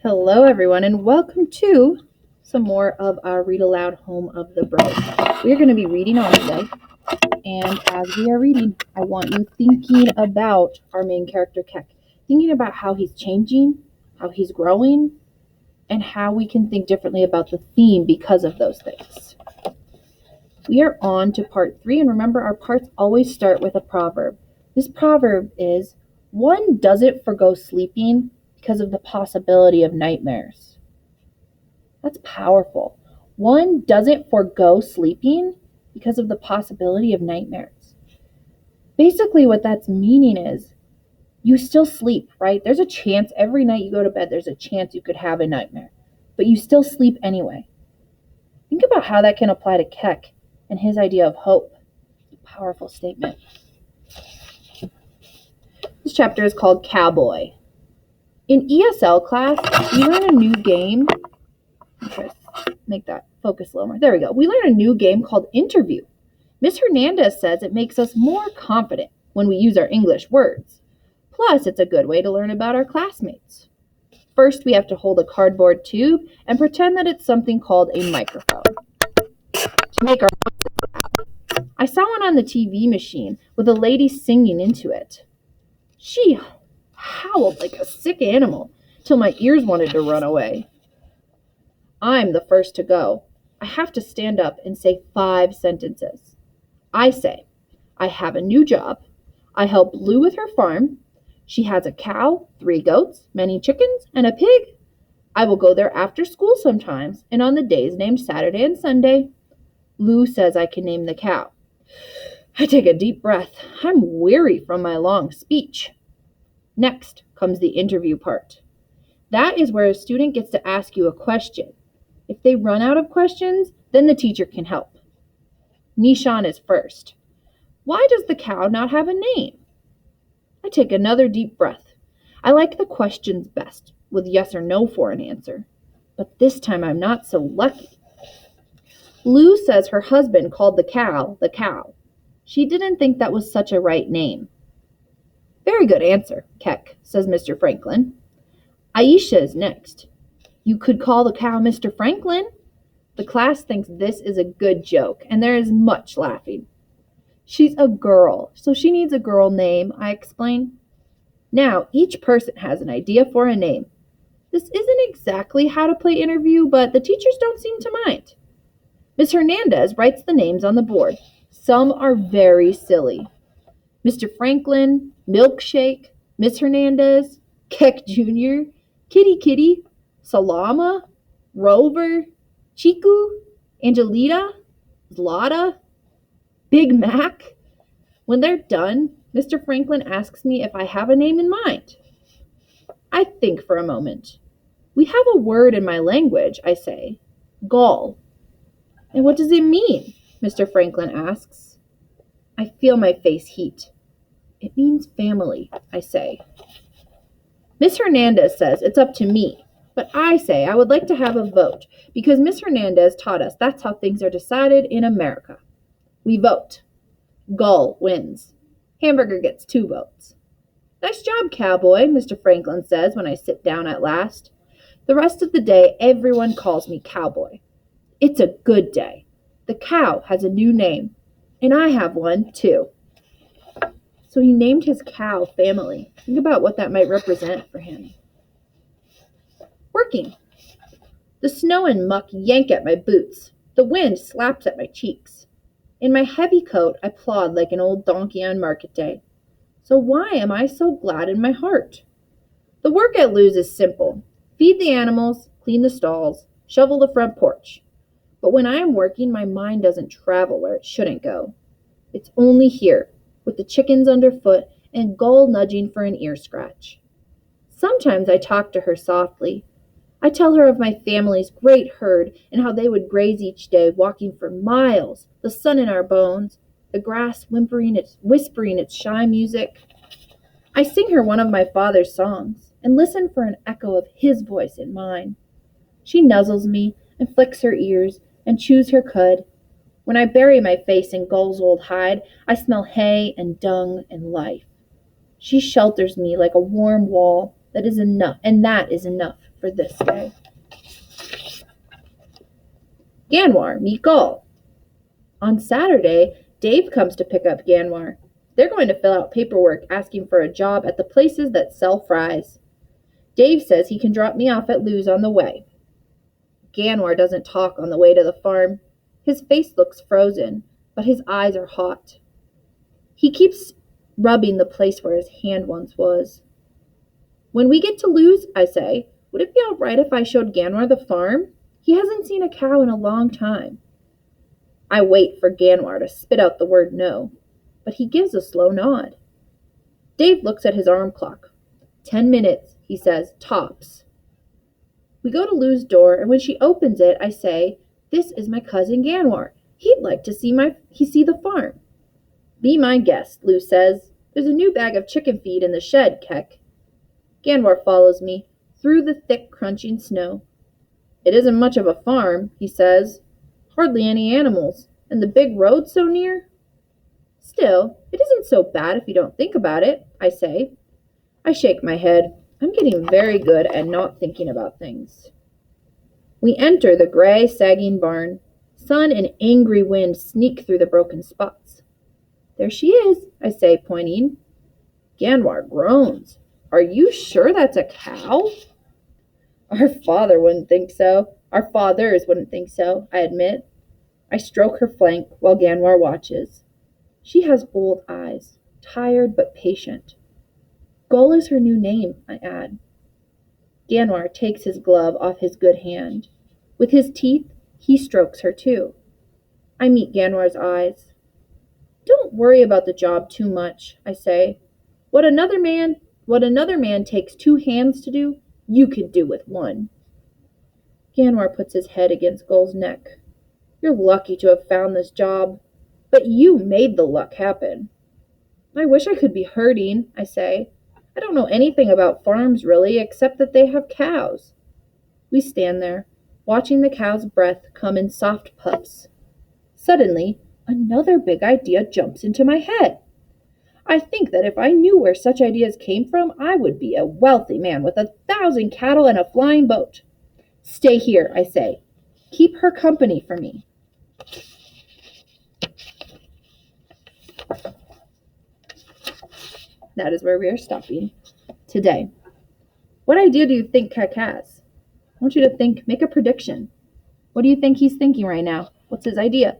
Hello, everyone, and welcome to some more of our Read Aloud Home of the Brave. We are going to be reading on today, and as we are reading, I want you thinking about our main character, Keck, thinking about how he's changing, how he's growing, and how we can think differently about the theme because of those things. We are on to part 3, and remember, our parts always start with a proverb. This proverb is, one doesn't forgo sleeping because of the possibility of nightmares. That's powerful. One doesn't forgo sleeping because of the possibility of nightmares. Basically, what that's meaning is you still sleep, right? There's a chance every night you go to bed, there's a chance you could have a nightmare, but you still sleep anyway. Think about how that can apply to Keck and his idea of hope. It's a powerful statement. This chapter is called Cowboy. In ESL class, we learn a new game. Make that focus a little more. There we go. We learn a new game called Interview. Miss Hernandez says it makes us more confident when we use our English words. Plus, it's a good way to learn about our classmates. First, we have to hold a cardboard tube and pretend that it's something called a microphone to make our voices loud. I saw one on the TV machine with a lady singing into it. She howled like a sick animal till my ears wanted to run away. I'm the first to go. I have to stand up and say 5 sentences. I say, I have a new job. I help Lou with her farm. She has a cow, 3 goats, many chickens, and a pig. I will go there after school sometimes, and on the days named Saturday and Sunday. Lou says I can name the cow. I take a deep breath. I'm weary from my long speech. Next comes the interview part. That is where a student gets to ask you a question. If they run out of questions, then the teacher can help. Nishan is first. Why does the cow not have a name? I take another deep breath. I like the questions best, with yes or no for an answer. But this time I'm not so lucky. Lou says her husband called the cow the cow. She didn't think that was such a right name. Very good answer, Keck, says Mr. Franklin. Aisha is next. You could call the cow Mr. Franklin. The class thinks this is a good joke, and there is much laughing. She's a girl, so she needs a girl name, I explain. Now, each person has an idea for a name. This isn't exactly how to play interview, but the teachers don't seem to mind. Miss Hernandez writes the names on the board. Some are very silly. Mr. Franklin, Milkshake, Miss Hernandez, Keck Jr., Kitty Kitty, Salama, Rover, Chiku, Angelita, Zlata, Big Mac. When they're done, Mr. Franklin asks me if I have a name in mind. I think for a moment. We have a word in my language, I say. Gall. And what does it mean? Mr. Franklin asks. I feel my face heat. It means family, I say. Miss Hernandez says it's up to me, but I say I would like to have a vote because Miss Hernandez taught us that's how things are decided in America. We vote. Gull wins. Hamburger gets 2 votes. Nice job, cowboy, Mr. Franklin says when I sit down at last. The rest of the day, everyone calls me cowboy. It's a good day. The cow has a new name, and I have one, too. So he named his cow Family. Think about what that might represent for him. Working. The snow and muck yank at my boots. The wind slaps at my cheeks. In my heavy coat, I plod like an old donkey on market day. So why am I so glad in my heart? The work at Lou's is simple. Feed the animals, clean the stalls, shovel the front porch. But when I am working, my mind doesn't travel where it shouldn't go. It's only here, with the chickens underfoot and Gull nudging for an ear scratch. Sometimes I talk to her softly. I tell her of my family's great herd and how they would graze each day, walking for miles, the sun in our bones, the grass whispering its shy music. I sing her one of my father's songs and listen for an echo of his voice in mine. She nuzzles me and flicks her ears and chews her cud. When I bury my face in Gull's old hide, I smell hay and dung and life. She shelters me like a warm wall that is enough for this day. Ganwar, meet Gull. On Saturday, Dave comes to pick up Ganwar. They're going to fill out paperwork asking for a job at the places that sell fries. Dave says he can drop me off at Lou's on the way. Ganwar doesn't talk on the way to the farm. His face looks frozen, but his eyes are hot. He keeps rubbing the place where his hand once was. When we get to Lou's, I say, would it be all right if I showed Ganwar the farm? He hasn't seen a cow in a long time. I wait for Ganwar to spit out the word no, but he gives a slow nod. Dave looks at his arm clock. 10 minutes, he says, tops. We go to Lou's door, and when she opens it, I say, this is my cousin Ganwar. He'd like to see the farm. Be my guest, Lou says. There's a new bag of chicken feed in the shed, Keck. Ganwar follows me, through the thick, crunching snow. It isn't much of a farm, he says. Hardly any animals, and the big road so near. Still, it isn't so bad if you don't think about it, I say. I shake my head. I'm getting very good at not thinking about things. We enter the gray, sagging barn. Sun and angry wind sneak through the broken spots. There she is, I say, pointing. Ganwar groans. Are you sure that's a cow? Our father wouldn't think so. Our fathers wouldn't think so, I admit. I stroke her flank while Ganwar watches. She has bold eyes, tired but patient. Gull is her new name, I add. Ganwar takes his glove off his good hand. With his teeth, he strokes her too. I meet Ganwar's eyes. Don't worry about the job too much, I say. What another man takes 2 hands to do, you could do with 1. Ganwar puts his head against Gull's neck. You're lucky to have found this job, but you made the luck happen. I wish I could be herding, I say. I don't know anything about farms, really, except that they have cows. We stand there, watching the cow's breath come in soft puffs. Suddenly, another big idea jumps into my head. I think that if I knew where such ideas came from, I would be a wealthy man with 1,000 cattle and a flying boat. Stay here, I say. Keep her company for me. That is where we are stopping today. What idea do you think Keck has? I want you to make a prediction. What do you think he's thinking right now? What's his idea?